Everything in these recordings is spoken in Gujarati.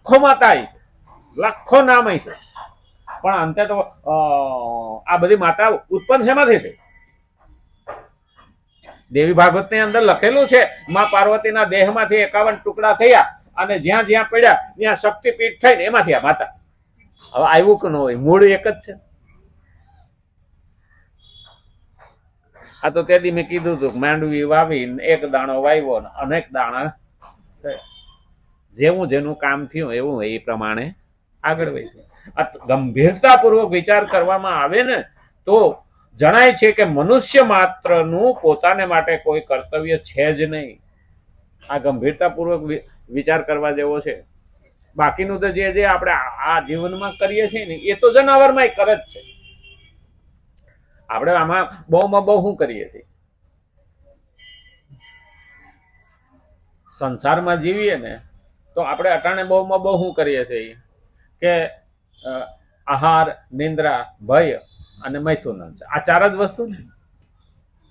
લાખો માતા છે, લાખો નામ છે, પણ અંતે તો આ બધી માતા ઉત્પન્ન શેમાંથી થઈ? દેવી ભાગવત ની અંદર લખેલું છે માં પાર્વતીના દેહમાંથી 51 ટુકડા થયા અને જ્યાં જ્યાં પડ્યા ત્યાં શક્તિપીઠ થઈને એમાંથી આ માતા. હવે આવ્યું કે ન હોય, મૂળ એક જ છે. આ તો તેથી મેં કીધું હતું માંડવી વાવી એક દાણો વાવ્યો ને અનેક દાણા જેવું જેનું કામ થયું એવું એ પ્રમાણે આગળ વધ્યું. ગંભીરતાપૂર્વક વિચાર કરવામાં આવે ને તો જણાય છે કે મનુષ્ય માત્રનું પોતાને માટે કોઈ કર્તવ્ય છે જ નહીં. આ ગંભીરતાપૂર્વક વિચાર કરવા જેવો છે. બાકીનું તો જે આપણે આ જીવનમાં કરીએ છીએ ને એ તો જનાવરમાં કરે જ છે. આપણે આમાં બહુમાં બહુ શું કરીએ છીએ? સંસારમાં જીવીએ ને તો આપણે અટાણે બહુમાં બહુ શું કરીએ છીએ કે આહાર, નિંદ્રા, ભય અને મૈથુન. આ 4 જ વસ્તુ ને,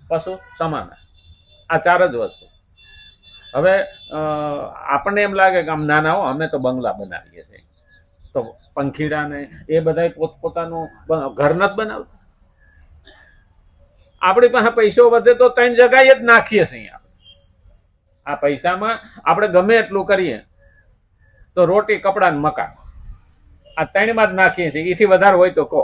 પશુ સમાન આ 4 જ વસ્તુ. હવે આપણને એમ લાગે કે આમ નાના હો અમે તો બંગલા બનાવીએ છીએ, તો પંખીડા ને એ બધા પોતપોતાનું ઘર નથી બનાવતા. આપણી પાસે પૈસો વધે તો 3 જગ્યાએ જ નાખીએ છીએ. આ પૈસામાં આપણે ગમે એટલું કરીએ તો રોટી, કપડા ને મકાન આ 3માં જ નાખીએ છીએ. એથી વધારે હોય તો કહો.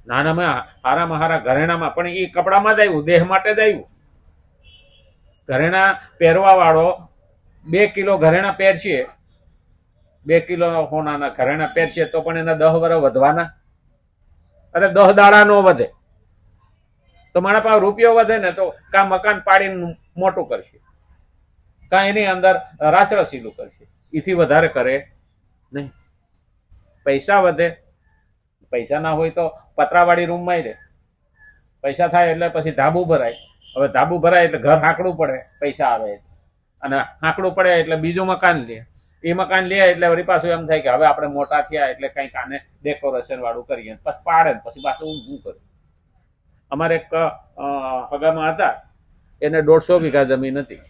નાનામાં હારામાં હારા ઘરેણામાં પણ એ કપડામાં જ આવ્યું, દેહ માટે જ આવ્યું. ઘરેણા પહેરવા વાળો 2 કિલો ઘરેણા પહેરશે, 2 કિલો સોનાના ઘરેણા પહેરશે તો પણ એના 10 વર્ષ વધવાના? અરે 10 દાડા નો વધે. તો મારા પાસે રૂપિયો વધે ને તો કા મકાન પાડીને મોટું કરશે, કા એની અંદર રાચરસીલું કરશે. એથી વધારે કરે નહીં. પૈસા વધે, પૈસા ના હોય તો પતરાવાળી રૂમમાં રહે. પૈસા થાય એટલે પછી ધાબુ ભરાય. હવે ધાબુ ભરાય એટલે ઘર હાંકડું પડે, પૈસા આવે અને હાંકડું પડે એટલે બીજું મકાન લે. એ મકાન લે એટલે વળી પાછું એમ થાય કે હવે આપણે મોટા થયા એટલે કંઈક આને ડેકોરેશન વાળું કરીએ, પછી પાડે ને પછી પાછું ઊંઘું કરે. અમારે એક હગામાં હતા, એને 150 વીઘા જમીન હતી.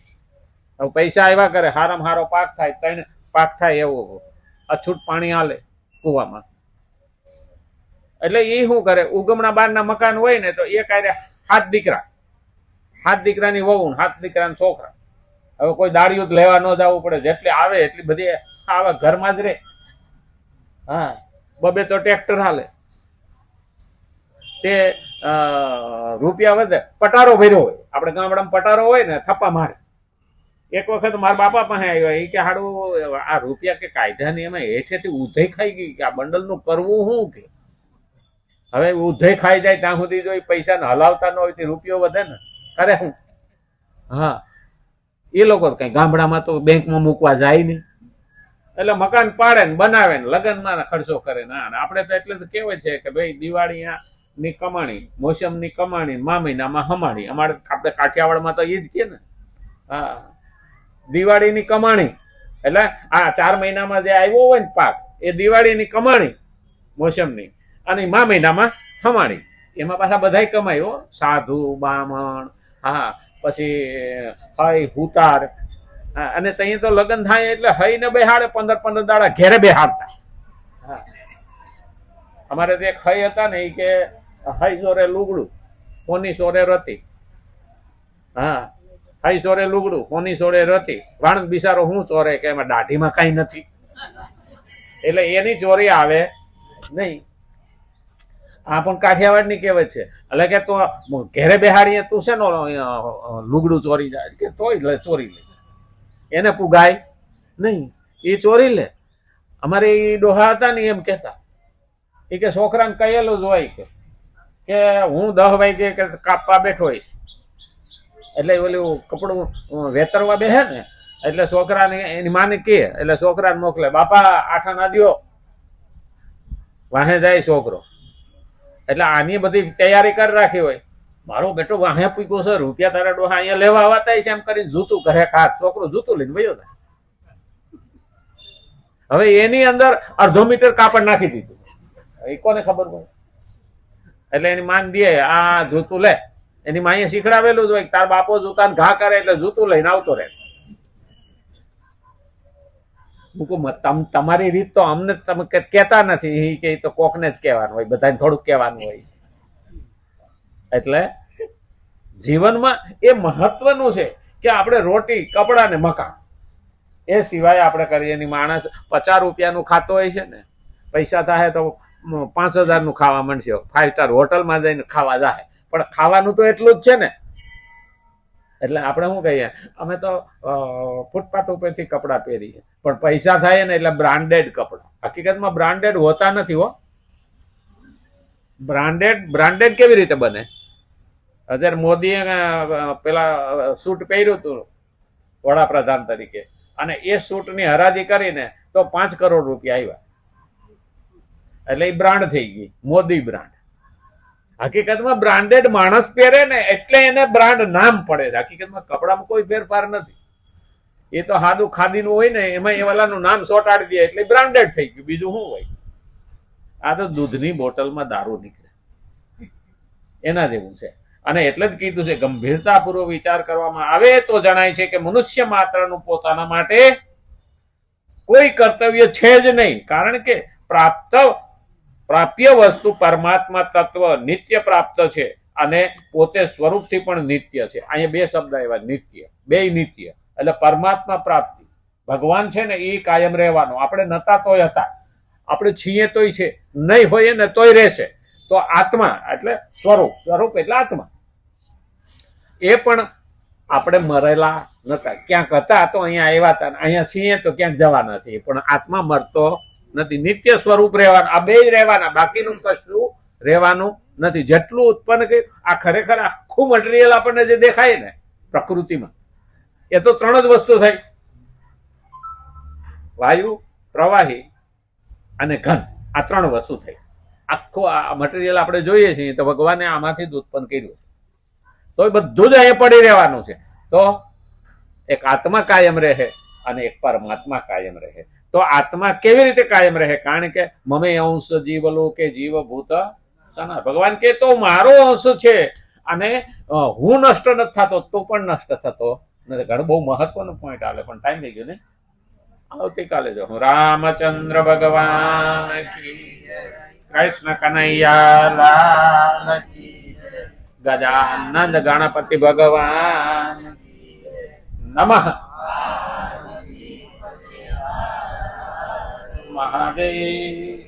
હવે પૈસા આવ્યા કરે, હારામાં હારો પાક થાય, 3 પાક થાય એવું અછૂટ પાણી હાલે કુવામાં. એટલે એ શું કરે, ઉગમણા બારના મકાન હોય ને તો એ કાંઈ 7 દીકરા, 7 દીકરાની વહુ, 7 દીકરાના છોકરા. હવે કોઈ દાળિયું લેવા ન જવું પડે, જેટલી આવે એટલી બધી આવે, ઘરમાં જ રહે. હા, 2 તો ટ્રેક્ટર હાલે. તે રૂપિયા વધે, પટારો ભર્યો હોય. આપણે ગામડામાં પટારો હોય ને થપ્પા મારે. એક વખત મારા બાપા પાસે આવ્યા, એ કે હાડું આ રૂપિયા કે કાયદા ની એમાં હેઠેથી ઉધઈ ખાઈ ગઈ કે આ બંડલનું કરવું શું કે. હવે ઉધઈ ખાઈ જાય ત્યાં સુધી જો પૈસા હલાવતા ન હોય તો રૂપિયો વધે ને, કરે શું? હા, એ લોકો કઈ ગામડામાં તો બેંકમાં મૂકવા જાય નહીં. એટલે મકાન પાડે ને બનાવે ને લગ્નમાં ખર્ચો કરે ને. આપણે તો એટલે તો કહેવાય છે કે ભાઈ દિવાળી ની કમાણી, મોસમની કમાણી, મા મહિનામાં હમાણી. અમારે આપણે કાઠિયાવાડમાં તો એ જ કે ને. હા, દિવાળીની કમાણી એટલે આ 4 મહિનામાં જે આવ્યો હોય ને પાક એ દિવાળીની કમાણી મોસમની, અને મા મહિનામાં હમાણી. એમાં પાછા બધાય કમાયો, સાધુ, બામણ, હા, પછી હઈ, હુતાર. અને ત્યાં તો લગ્ન થાય એટલે હઈ ને બેહાડે, 15 દાડા ઘેરે બેહાડતા. હા, અમારે તે હઈ હતા ને એ કે હઈ સોરે લુગડું, કોની સોરે રતી. હા, હઈ સોરે લુગડું, કોની સોરે રતી. વાણંદ બિચારો હું ચોરે કે એમાં દાઢીમાં કઈ નથી, એટલે એની ચોરી આવે નહીં. આ પણ કાઠિયાવાડ ની કહેવત છે. એટલે કે તું ઘેરે બેહાડીએ તું છે નો લુગડું ચોરી જાય કે તોય ચોરી લે, એને પુગાય નહીં, એ ચોરી લે. અમારે એ ડોહા હતા ને એમ કેતા એ કે છોકરાને કહેલું જ હોય કે હું 10 વાગે કે કાપવા બેઠો હોઈશ, એટલે ઓલું કપડું વેતરવા બેહે ને એટલે છોકરાને એની માને કે એટલે છોકરાને મોકલે, બાપા 8 આના દ્યો. વાહે જાય છોકરો. એટલે આની બધી તૈયારી કરી રાખી હોય, મારો બેટો વાહે પૂગ્યો છે, રૂપિયા તારા ડોહા અહીંયા લેવા આવતા છે એમ કરીને જૂતું ઘરે ખાત. છોકરો જૂતું લઈને વયો જાય. હવે એની અંદર 1/2 મીટર કાપડ નાખી દીધું, એ કોને ખબર પડે. એટલે એની માન દે આ જૂતું લે. એની માએ શીખડાવેલું જ હોય તાર બાપો જૂતા ઘા કરે એટલે જૂતું લઈને આવતો રહે. હું કહું તમારી રીત તો અમને તમે કહેતા નથી, એ કે તો કોકને જ કહેવાનું હોય, બધાને થોડુંક કહેવાનું હોય. એટલે જીવનમાં એ મહત્વનું છે કે આપણે રોટી, કપડા ને મકાન એ સિવાય આપણે કરીએ નહીં. માણસ 50 રૂપિયાનું ખાતો હોય છે ને, પૈસા થાય તો 5000 નું ખાવા માંડશે, 5 સ્ટાર હોટલમાં જઈને ખાવા જાય, પણ ખાવાનું તો એટલું જ છે ને. એટલે આપણે શું કહીએ, અમે તો ફૂટપાથ ઉપરથી કપડાં પહેરીએ, પણ પૈસા થાય ને એટલે બ્રાન્ડેડ કપડાં. હકીકતમાં બ્રાન્ડેડ હોતા નથી હો. બ્રાન્ડેડ કેવી રીતે બને? અત્યારે મોદીએ પેલા સૂટ પહેર્યું હતું વડાપ્રધાન તરીકે, અને એ સૂટની હરાજી કરીને તો 5 કરોડ રૂપિયા આવ્યા. એટલે એ બ્રાન્ડ થઈ ગઈ, મોદી બ્રાન્ડ. હકીકતમાં બ્રાન્ડેડ માણસ પહેરે ને એટલે એને બ્રાન્ડ નામ પડે છે. હકીકતમાં કપડામાં કોઈ ફેરફાર નથી. એ તો સાદું ખાદીનું હોય ને, એમાં એ વાલાનું નામ સોટાડી દે એટલે બ્રાન્ડેડ થઈ ગયું, બીજું શું હોય? આ તો દૂધની બોટલમાં દારૂ નીકળે એના જેવું છે. અને એટલે જ કીધું છે, ગંભીરતાપૂર્વક વિચાર કરવામાં આવે તો જણાય છે કે મનુષ્ય માત્રનું પોતાના માટે કોઈ કર્તવ્ય છે જ નહીં, કારણ કે પ્રાપ્ય વસ્તુ પરમાત્મા તત્વ નિત્ય પ્રાપ્ત છે અને પોતે સ્વરૂપથી પણ નિત્ય છે. અહીંયા 2 શબ્દ એવા, નિત્ય, 2 નિત્ય. એટલે પરમાત્મા પ્રાપ્તિ, ભગવાન છે ને એ કાયમ રહેવાનો. આપણે નતા તોય હતા, આપણે છીએ તોય છે, નહીં હોય ને તોય રહેશે. તો આત્મા એટલે સ્વરૂપ એટલે આત્મા. એ પણ આપણે મરેલા નતા, ક્યાંક હતા તો અહીંયા આવ્યા હતા, અહીંયા છીએ તો ક્યાંક જવાના છીએ, પણ આત્મા મરતો નથી. નિત્ય સ્વરૂપ રહેવાનું, આ 2 રહેવાના, બાકીનું કશું રહેવાનું નથી. જેટલું ઉત્પન્ન કર્યું, આ ખરેખર આખું મટીરિયલ આપણને જે દેખાય ને પ્રકૃતિમાં, એ તો 3 જ વસ્તુ થઈ, વાયુ, પ્રવાહી અને ઘન. આ 3 વસ્તુ થઈ. આખું આ મટીરિયલ આપણે જોઈએ છીએ તો ભગવાને આમાંથી જ ઉત્પન્ન કર્યું, તો એ બધું જ અહીંયા પડી રહેવાનું છે. તો એક આત્મા કાયમ રહે અને એક પરમાત્મા કાયમ રહે. તો આત્મા કેવી રીતે કાયમ રહે? કારણ કે મમે અંશ જીવલો કે જીવભૂત સના. ભગવાન કે તો મારો અંશ છે અને હું નષ્ટ નથી થતો, તું પણ નષ્ટ થતો નથી. ઘણું બહુ મહત્વનો પોઈન્ટ આવે, પણ ટાઈમ થઈ ગયો ને. આવતીકાલે જો રામચંદ્ર ભગવાન કૃષ્ણ કનૈયા લાલ કી, ગજાનંદ ગણપતિ ભગવાન નમઃ. મહાદેવ.